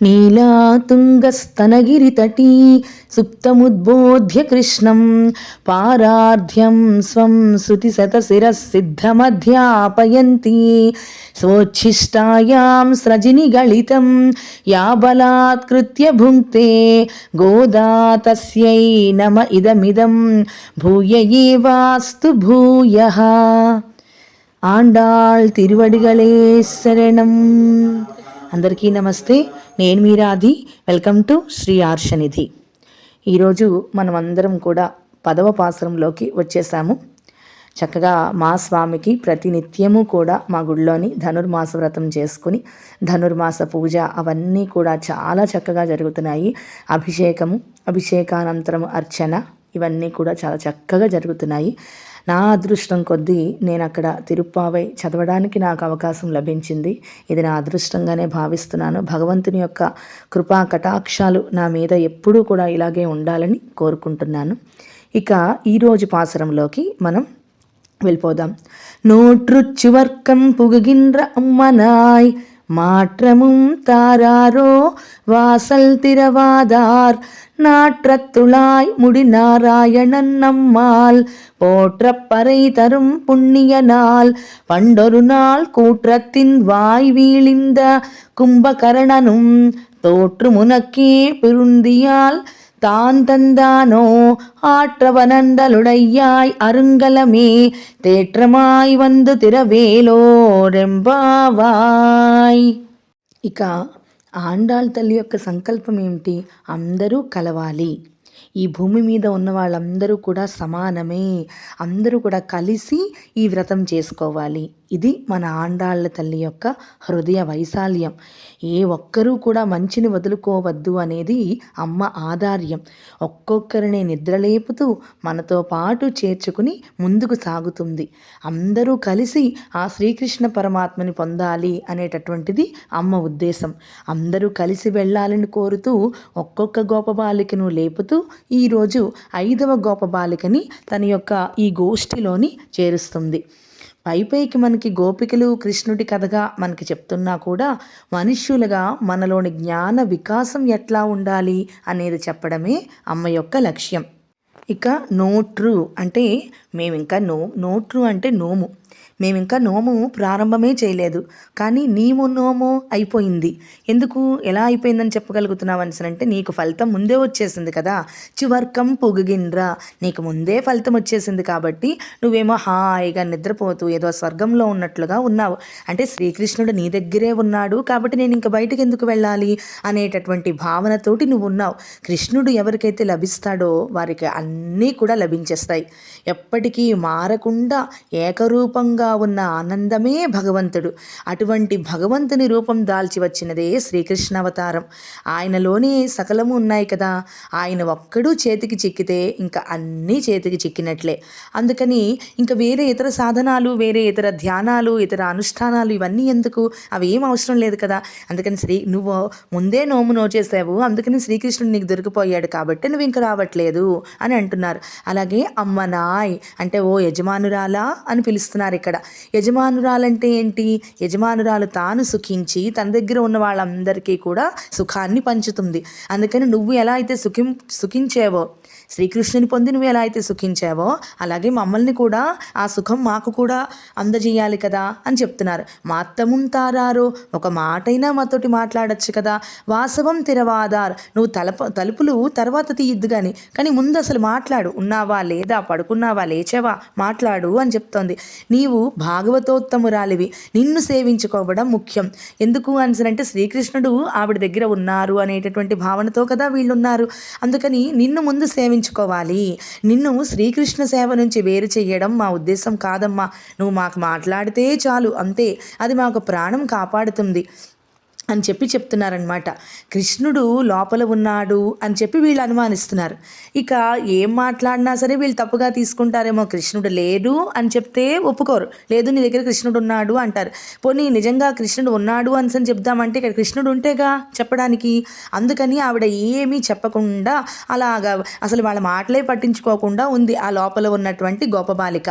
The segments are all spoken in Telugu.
नीलातुङ्गस्तनगिरितटी सुप्तमुद्बोध्य कृष्णं पारार्ध्यं स्वं श्रुतिशतशिरः सिद्धमध्यापयन्ती स्वोच्छिष्टायां स्रजिनिगलितं या बलात्कृत्य भुङ्क्ते गोदा तस्यै नम इदमिदं भूय एवास्तु भूयः. ఆండాళ్ తిరువడిగళే శరణం. అందరికీ నమస్తే. నేను మీ రాధి. Welcome to Shri Arshanidhi. ఈరోజు మనం అందరం కూడా 10వ పాసురంలోకి వచ్చేసాము. చక్కగా మా స్వామికి ప్రతినిత్యము కూడా మా గుడిలోని ధనుర్మాస వ్రతం చేసుకుని ధనుర్మాస పూజ అవన్నీ కూడా చాలా చక్కగా జరుగుతున్నాయి. అభిషేకానంతరం అర్చన ఇవన్నీ కూడా చాలా చక్కగా జరుగుతున్నాయి. నా అదృష్టం కొద్దీ నేను అక్కడ తిరుప్పావై చదవడానికి నాకు అవకాశం లభించింది. ఇది నా అదృష్టంగానే భావిస్తున్నాను. భగవంతుని యొక్క కృపా కటాక్షాలు నా మీద ఎప్పుడూ కూడా ఇలాగే ఉండాలని కోరుకుంటున్నాను. ఇక ఈరోజు పాసురంలోకి మనం వెళ్ళిపోదాం. నోట్రుచ్చువర్కం పుగగిన్ర అమ్మనాయ్ மாற்றமும் தாராரோ வாசல் திறவாதார் நாற்றத்துளாய் முடி நாராயணன் நம்மால் போற்றப்பறை தரும் புண்ணிய நாள் பண்டொரு நாள் கூற்றத்தின் வாய் வீழிந்த கும்பகரணனும் தோற்று முனக்கே பிருந்தியால் தான் தந்தானோ ஆற்றவனண்டலுடையாய் அருங்கலமே தேற்றமாய் வந்து తిరవేలోరెంబావాయ్. ఇక ఆండాళ్ తల్లి యొక్క సంకల్పం ఏమిటి? అందరూ కలవాలి. ఈ భూమి మీద ఉన్న వాళ్ళందరూ కూడా సమానమే. అందరూ కూడా కలిసి ఈ వ్రతం చేసుకోవాలి. ఇది మన ఆండాళ్ళ తల్లి యొక్క హృదయ వైశాల్యం. ఏ ఒక్కరూ కూడా మంచిని వదులుకోవద్దు అనేది అమ్మ ఆధార్యం. ఒక్కొక్కరిని నిద్రలేపుతూ మనతో పాటు చేర్చుకుని ముందుకు సాగుతుంది. అందరూ కలిసి ఆ శ్రీకృష్ణ పరమాత్మని పొందాలి అనేటటువంటిది అమ్మ ఉద్దేశం. అందరూ కలిసి వెళ్ళాలని కోరుతూ ఒక్కొక్క గోపబాలికను లేపుతూ ఈరోజు 5వ గోపబాలికని తన యొక్క ఈ గోష్ఠిలోని చేరుస్తుంది. పైపైకి మనకి గోపికలు కృష్ణుడి కథగా మనకి చెప్తున్నా కూడా మనుష్యులుగా మనలోని జ్ఞాన వికాసం ఎట్లా ఉండాలి అనేది చెప్పడమే అమ్మ యొక్క లక్ష్యం. ఇక నోట్రు అంటే మేమింకా నోట్రు అంటే నోము. మేమింకా నోము ప్రారంభమే చేయలేదు, కానీ నీవు నోము అయిపోయింది. ఎందుకు, ఎలా అయిపోయిందని చెప్పగలుగుతున్నావు అంటే నీకు ఫలితం ముందే వచ్చేసింది కదా. చివర్కం పొగిగిన్రా, నీకు ముందే ఫలితం వచ్చేసింది కాబట్టి నువ్వేమో హాయిగా నిద్రపోతూ ఏదో స్వర్గంలో ఉన్నట్లుగా ఉన్నావు. అంటే శ్రీకృష్ణుడు నీ దగ్గరే ఉన్నాడు కాబట్టి నేను ఇంక బయటకు ఎందుకు వెళ్ళాలి అనేటటువంటి భావనతోటి నువ్వు ఉన్నావు. కృష్ణుడు ఎవరికైతే లభిస్తాడో వారికి అన్నీ కూడా లభించేస్తాయి. ఎప్పటికీ మారకుండా ఏకరూపంగా ఉన్న ఆనందమే భగవంతుడు. అటువంటి భగవంతుని రూపం దాల్చి వచ్చినదే శ్రీకృష్ణ అవతారం. ఆయనలోనే సకలము ఉన్నాయి కదా. ఆయన ఒక్కడు చేతికి చిక్కితే ఇంకా అన్నీ చేతికి చిక్కినట్లే. అందుకని ఇంకా వేరే ఇతర సాధనాలు, వేరే ఇతర ధ్యానాలు, ఇతర అనుష్ఠానాలు ఇవన్నీ ఎందుకు? అవి ఏం అవసరం లేదు కదా. అందుకని నువ్వు ముందే నోము నోచేసావు, అందుకని శ్రీకృష్ణుడు నీకు దొరికిపోయాడు కాబట్టి నువ్వు ఇంకా రావట్లేదు అని అంటున్నారు. అలాగే అమ్మనాయ్ అంటే ఓ యజమానురాలా అని పిలుస్తున్నారు. ఇక్కడ యజమానురాలంటే ఏంటి? యజమానురాలు తాను సుఖించి తన దగ్గర ఉన్న వాళ్ళందరికీ కూడా సుఖాన్ని పంచుతుంది. అందుకని నువ్వు ఎలా అయితే సుఖించావో, శ్రీకృష్ణుని పొంది నువ్వు ఎలా అయితే సుఖించావో అలాగే మమ్మల్ని కూడా ఆ సుఖం మాకు కూడా అందజేయాలి కదా అని చెప్తున్నారు. మాత్తముం తారారో, ఒక మాటైనా మాతోటి మాట్లాడచ్చు కదా. వాసవం తిరవాదార్, నువ్వు తలుపులు తర్వాత తీయద్దు కానీ ముందు అసలు మాట్లాడు. ఉన్నావా లేదా, పడుకున్నావా, లేచావా, మాట్లాడు అని చెప్తోంది. నీవు భాగవతోత్తమురాలివి, నిన్ను సేవించుకోవడం ముఖ్యం. ఎందుకు అంటే శ్రీకృష్ణుడు ఆవిడ దగ్గర ఉన్నారు అనేటటువంటి భావనతో కదా వీళ్ళున్నారు. అందుకని నిన్ను ముందు సేవించుకోవాలి. నిన్ను శ్రీకృష్ణ సేవ నుంచి వేరు చేయడం మా ఉద్దేశం కాదమ్మా. నువ్వు మాకు మాట్లాడితే చాలు, అంతే, అది మాకు ప్రాణం కాపాడుతుంది అని చెప్తున్నారనమాట. కృష్ణుడు లోపల ఉన్నాడు అని చెప్పి వీళ్ళు అనుమానిస్తున్నారు. ఇక ఏం మాట్లాడినా సరే వీళ్ళు తప్పుగా తీసుకుంటారేమో. కృష్ణుడు లేడు అని చెప్తే ఒప్పుకోరు. లేదు నీ దగ్గర కృష్ణుడు ఉన్నాడు అంటారు. పోనీ నిజంగా కృష్ణుడు ఉన్నాడు అని చెప్దామంటే ఇక్కడ కృష్ణుడు ఉంటేగా చెప్పడానికి. అందుకని ఆవిడ ఏమీ చెప్పకుండా అలాగా అసలు వాళ్ళ మాటలే పట్టించుకోకుండా ఉంది ఆ లోపల ఉన్నటువంటి గోపబాలిక.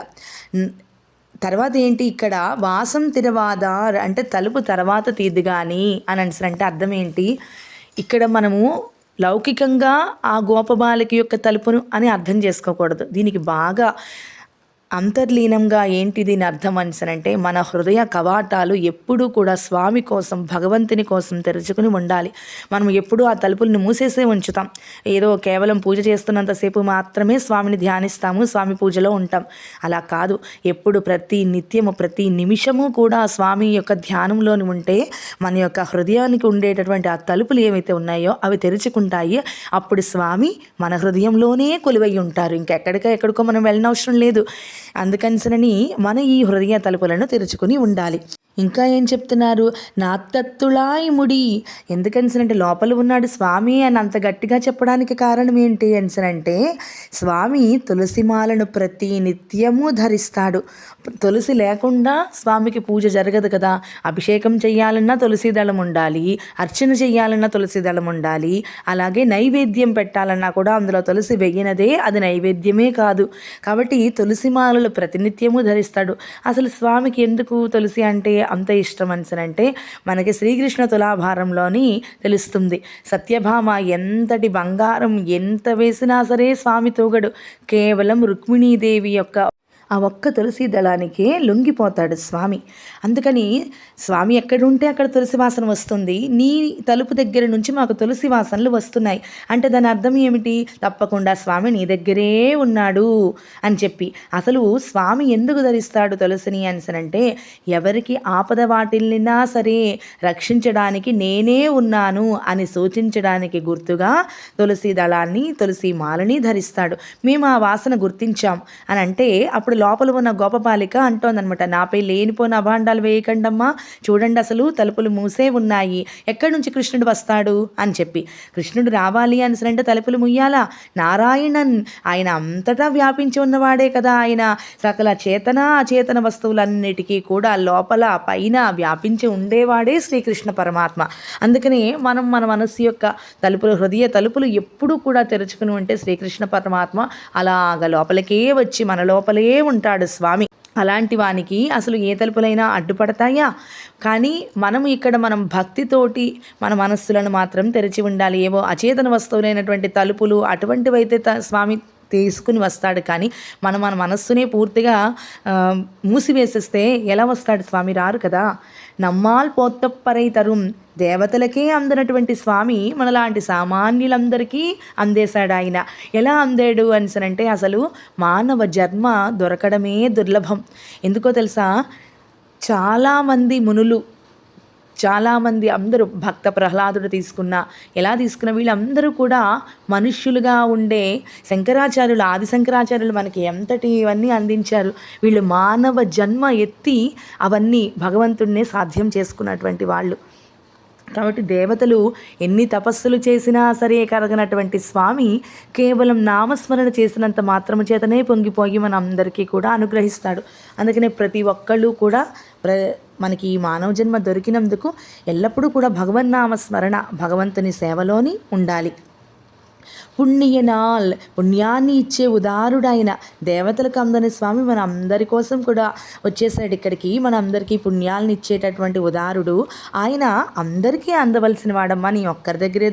తర్వాత ఏంటి ఇక్కడ వాసం తిరవాదార్ అంటే తలుపు తర్వాత తీద్దు కానీ అని అంటే అర్థం ఏంటి? ఇక్కడ మనము లౌకికంగా ఆ గోపబాలిక యొక్క తలుపును అని అర్థం చేసుకోకూడదు. దీనికి బాగా అంతర్లీనంగా ఏంటి దీని అర్థం అంటే మన హృదయ కవాటాలు ఎప్పుడూ కూడా స్వామి కోసం, భగవంతుని కోసం తెరుచుకుని ఉండాలి. మనం ఎప్పుడూ ఆ తలుపులను మూసేసే ఉంచుతాం. ఏదో కేవలం పూజ చేస్తున్నంతసేపు మాత్రమే స్వామిని ధ్యానిస్తాము, స్వామి పూజలో ఉంటాం. అలా కాదు. ఎప్పుడు ప్రతి నిత్యము, ప్రతి నిమిషము కూడా స్వామి యొక్క ధ్యానంలోని ఉంటే మన యొక్క హృదయానికి ఉండేటటువంటి ఆ తలుపులు ఏవైతే ఉన్నాయో అవి తెరుచుకుంటాయి. అప్పుడు స్వామి మన హృదయంలోనే కొలువై ఉంటారు. ఎక్కడికో మనం వెళ్ళనవసరం లేదు. అందుకనిసనని మన ఈ హృదయ తలుపులను తెరుచుకుని ఉండాలి. ఇంకా ఏం చెప్తున్నారు? నా తత్తుళాయి ముడి. ఎందుకనిసనంటే లోపల ఉన్నాడు స్వామి అని అంత గట్టిగా చెప్పడానికి కారణం ఏంటి అంటే స్వామి తులసిమాలను ప్రతి నిత్యము ధరిస్తాడు. తులసి లేకుండా స్వామికి పూజ జరగదు కదా. అభిషేకం చేయాలన్నా తులసి దళం ఉండాలి, అర్చన చేయాలన్నా తులసి దళం ఉండాలి, అలాగే నైవేద్యం పెట్టాలన్నా కూడా అందులో తులసి వెయ్యినదే అది నైవేద్యమే కాదు. కాబట్టి తులసిమాలలు ప్రతినిత్యము ధరిస్తాడు. అసలు స్వామికి ఎందుకు తులసి అంటే అంత ఇష్టం అంటే మనకి శ్రీకృష్ణ తులాభారంలోని తెలుస్తుంది. సత్యభామ ఎంతటి బంగారం ఎంత వేసినా సరే స్వామి తూగడు. కేవలం రుక్మిణీదేవి యొక్క ఆ ఒక్క తులసి దళానికే లొంగిపోతాడు స్వామి. అందుకని స్వామి ఎక్కడుంటే అక్కడ తులసి వాసన వస్తుంది. నీ తలుపు దగ్గర నుంచి మాకు తులసి వాసనలు వస్తున్నాయి అంటే దాని అర్థం ఏమిటి? తప్పకుండా స్వామి నీ దగ్గరే ఉన్నాడు అని చెప్పి. అసలు స్వామి ఎందుకు ధరిస్తాడు తులసిని అంటే ఎవరికి ఆపద వాటిల్లినా సరే రక్షించడానికి నేనే ఉన్నాను అని సూచించడానికి గుర్తుగా తులసి దళాన్ని, తులసి మాలని ధరిస్తాడు. మేము ఆ వాసన గుర్తించాం అని అంటే అప్పుడు లోపల ఉన్న గోపబాలిక అంటోందనమాట, నాపై లేనిపోయిన అభాండాలు వేయకండమ్మా, చూడండి అసలు తలుపులు మూసే ఉన్నాయి, ఎక్కడి నుంచి కృష్ణుడు వస్తాడు అని చెప్పి. కృష్ణుడు రావాలి అంటే తలుపులు ముయ్యాలా? నారాయణన్ ఆయన అంతటా వ్యాపించి ఉన్నవాడే కదా. ఆయన సకల చేతన అచేతన వస్తువులన్నిటికీ కూడా లోపల పైన వ్యాపించి ఉండేవాడే శ్రీకృష్ణ పరమాత్మ. అందుకనే మనం మన మనస్సు యొక్క తలుపులు, హృదయ తలుపులు ఎప్పుడూ కూడా తెరుచుకుని ఉంటే శ్రీకృష్ణ పరమాత్మ అలాగ లోపలికే వచ్చి మన లోపలే ఉంటాడు స్వామి. అలాంటి వానికి అసలు ఏ తలుపులైనా అడ్డుపడతాయా? కానీ మనం భక్తితోటి మన మనస్సులను మాత్రం తెరిచి ఉండాలి. ఏవో అచేతన వస్తువులైనటువంటి తలుపులు అటువంటివైతే స్వామి తీసుకుని వస్తాడు. కానీ మన మనస్సునే పూర్తిగా మూసివేసేస్తే ఎలా వస్తాడు స్వామి? రారు కదా. నమ్మాల్ పోత్తప్పరై తరుం, దేవతలకే అందనటువంటి స్వామి మనలాంటి సామాన్యులందరికీ అందేశాడు. ఆయన ఎలా అందాడు అంటే అసలు మానవ జన్మ దొరకడమే దుర్లభం. ఎందుకో తెలుసా? చాలామంది మునులు, చాలామంది అందరూ భక్త ప్రహ్లాదుడు ఎలా తీసుకున్న వీళ్ళందరూ కూడా మనుష్యులుగా ఉండే శంకరాచార్యులు, ఆది శంకరాచార్యులు మనకి ఎంతటి ఇవన్నీ అందించారు. వీళ్ళు మానవ జన్మ ఎత్తి అవన్నీ భగవంతుడినే సాధ్యం చేసుకున్నటువంటి వాళ్ళు. కాబట్టి దేవతలు ఎన్ని తపస్సులు చేసినా సరే కరగనటువంటి స్వామి కేవలం నామస్మరణ చేసినంత మాత్రము చేతనే పొంగిపోయి మన అందరికీ కూడా అనుగ్రహిస్తాడు. అందుకనే ప్రతి ఒక్కళ్ళు కూడా మనకి ఈ మానవ జన్మ దొరికినందుకు ఎల్లప్పుడూ కూడా భగవన్నామస్మరణ, భగవంతుని సేవలోని ఉండాలి. పుణ్యనాల్, పుణ్యాన్ని ఇచ్చే ఉదారుడైన దేవతలకు అందని స్వామి మన అందరి కోసం కూడా వచ్చేసాడు ఇక్కడికి. మన అందరికీ పుణ్యాలను ఇచ్చేటటువంటి ఉదారుడు ఆయన. అందరికీ అందవలసిన వాడమ్మా. నీ ఒక్కరి దగ్గరే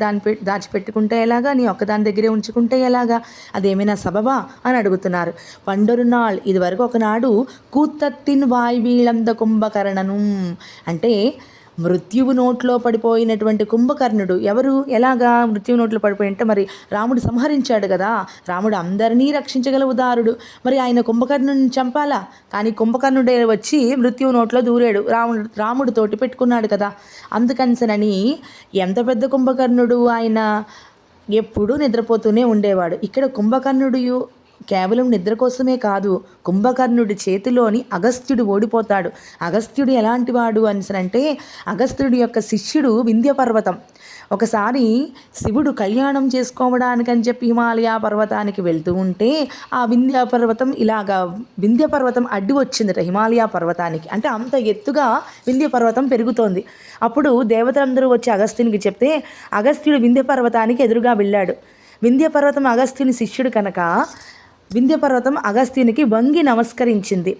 దాచిపెట్టుకుంటే ఎలాగా? నీ ఒక్కదాని దగ్గరే ఉంచుకుంటే ఎలాగా? అదేమైనా సబబా అని అడుగుతున్నారు. పండరునాళ్, ఇది వరకు ఒకనాడు కూత్తత్తిన్ వాయువీళంద కుంభకర్ణను అంటే మృత్యువు నోట్లో పడిపోయినటువంటి కుంభకర్ణుడు. ఎవరు? ఎలాగా మృత్యువు నోట్లో పడిపోయింటే మరి రాముడు సంహరించాడు కదా. రాముడు అందరినీ రక్షించగల ఉదారుడు. మరి ఆయన కుంభకర్ణుని చంపాలా? కానీ కుంభకర్ణుడే వచ్చి మృత్యువు నోట్లో దూరాడు. రాముడితోటి పెట్టుకున్నాడు కదా. అందుకనిసనని ఎంత పెద్ద కుంభకర్ణుడు ఆయన ఎప్పుడూ నిద్రపోతూనే ఉండేవాడు. ఇక్కడ కుంభకర్ణుడు కేవలం నిద్ర కోసమే కాదు, కుంభకర్ణుడి చేతిలోని అగస్త్యుడు ఓడిపోతాడు. అగస్త్యుడు ఎలాంటి వాడు అంటే అగస్త్యుడి యొక్క శిష్యుడు వింధ్యపర్వతం. ఒకసారి శివుడు కళ్యాణం చేసుకోవడానికని చెప్పి హిమాలయ పర్వతానికి వెళ్తూ ఉంటే ఆ వింధ్యపర్వతం అడ్డు వచ్చిందట హిమాలయ పర్వతానికి. అంటే అంత ఎత్తుగా వింధ్యపర్వతం పెరుగుతోంది. అప్పుడు దేవతలందరూ వచ్చి అగస్త్యునికి చెప్తే అగస్త్యుడు వింధ్యపర్వతానికి ఎదురుగా వెళ్ళాడు. వింధ్యపర్వతం అగస్త్యుని శిష్యుడు కనుక వింధ్యపర్వతం అగస్త్యునికి వంగి నమస్కరించింది.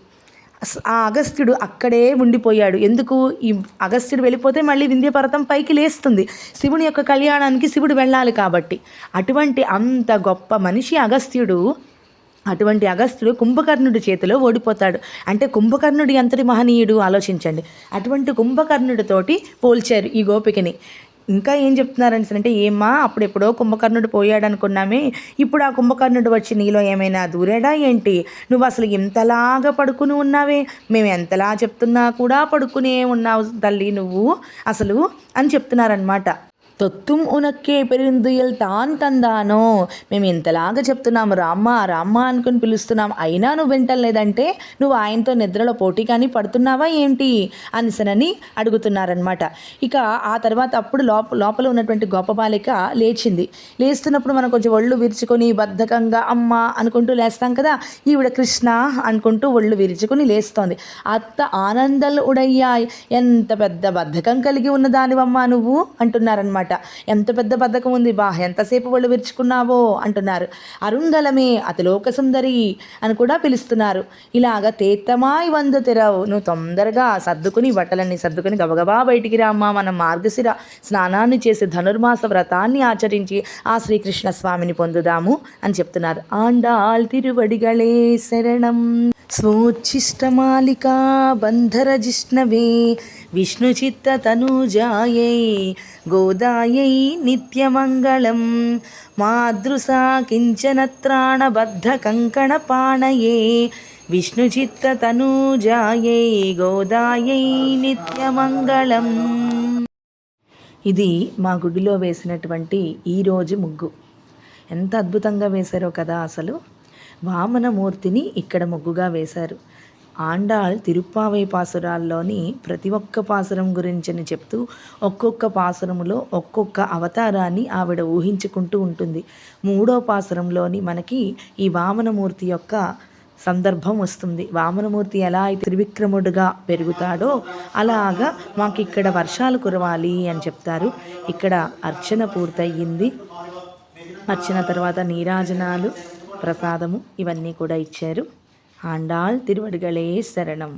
ఆ అగస్త్యుడు అక్కడే ఉండిపోయాడు. ఎందుకు? ఈ అగస్త్యుడు వెళ్ళిపోతే మళ్ళీ వింధ్య పర్వతం పైకి లేస్తుంది. శివుని యొక్క కళ్యాణానికి శివుడు వెళ్ళాలి కాబట్టి. అటువంటి అంత గొప్ప మనిషి అగస్త్యుడు. అటువంటి అగస్త్యుడు కుంభకర్ణుడి చేతిలో ఓడిపోతాడు. అంటే కుంభకర్ణుడు ఎంతటి మహనీయుడు ఆలోచించండి. అటువంటి కుంభకర్ణుడితోటి పోల్చారు ఈ గోపికని. ఇంకా ఏం చెప్తున్నారని అంటే, ఏమ్మా అప్పుడెప్పుడో కుంభకర్ణుడు పోయాడు అనుకున్నామే, ఇప్పుడు ఆ కుంభకర్ణుడు వచ్చి నీలో ఏమైనా దూరాడా ఏంటి? నువ్వు అసలు ఇంతలాగా పడుకుని ఉన్నావే, మేము ఎంతలా చెప్తున్నా కూడా పడుకునే ఉన్నావు తల్లి నువ్వు అసలు అని చెప్తున్నారనమాట. తొత్తుం ఉనక్కే పెరిందుయల్ తాన్ తందానో, మేము ఇంతలాగా చెప్తున్నాము రామ్మ రామ్మ అనుకుని పిలుస్తున్నాం, అయినా నువ్వు వింటలేదంటే నువ్వు ఆయనతో నిద్రలో పోటీ కానీ పడుతున్నావా ఏంటి అనిసనని అడుగుతున్నారనమాట. ఇక ఆ తర్వాత అప్పుడు లోపల ఉన్నటువంటి గొప్ప బాలిక లేచింది. లేస్తున్నప్పుడు మనం కొంచెం ఒళ్ళు విరుచుకొని బద్ధకంగా అమ్మ అనుకుంటూ లేస్తాం కదా, ఈవిడ కృష్ణ అనుకుంటూ ఒళ్ళు విరుచుకొని లేస్తోంది. అత్త ఆనందల్ ఉడయ్యాయ్, ఎంత పెద్ద బద్ధకం కలిగి ఉన్నదానివమ్మా నువ్వు అంటున్నారనమాట. ఎంత పెద్ద బద్ధకం ఉంది బా, ఎంతసేపు ఒళ్ళు విరుచుకున్నావో అంటున్నారు. అరుంధలమే అతిలోక సుందరి అని కూడా పిలుస్తున్నారు. ఇలాగ తేత్తమాయి వంద తెరావు, నువ్వు తొందరగా సర్దుకుని బట్టలన్నీ సర్దుకుని గబగబా బయటికి రామ్మా, మనం మార్గశిర స్నానాన్ని చేసి ధనుర్మాస వ్రతాన్ని ఆచరించి ఆ శ్రీకృష్ణ స్వామిని పొందుదాము అని చెప్తున్నారు. ఆండాళ్ తిరువడిగళే శరణం. స్వోచ్ఛిష్టమాలికా బంధరజిష్ణవే విష్ణుచిత్త తనూజాయై గోదాయై నిత్యమంగళం మాదృశా కించనత్రాణబద్ధ కంకణపాణయే విష్ణుచిత్త తనూజాయై గోదాయై నిత్యమంగళం. ఇది మా గుడిలో వేసినటువంటి ఈరోజు ముగ్గు. ఎంత అద్భుతంగా వేశారో కదా. అసలు వామనమూర్తిని ఇక్కడ ముగ్గుగా వేశారు. ఆండాళ్ తిరుప్పావై పాసురాల్లోని ప్రతి ఒక్క పాసురం గురించని చెప్తూ ఒక్కొక్క పాసురములో ఒక్కొక్క అవతారాన్ని ఆవిడ ఊహించుకుంటూ ఉంటుంది. 3వ పాసురంలోని మనకి ఈ వామనమూర్తి యొక్క సందర్భం వస్తుంది. వామనమూర్తి ఎలా అయితే త్రివిక్రముడుగా పెరుగుతాడో అలాగా మాకు ఇక్కడ వర్షాలు కురవాలి అని చెప్తారు. ఇక్కడ అర్చన పూర్తయింది. అర్చన తర్వాత నీరాజనాలు, ప్రసాదము ఇవన్నీ కూడా ఇచ్చారు. ఆండాళ్ తిరువడిగళే శరణం.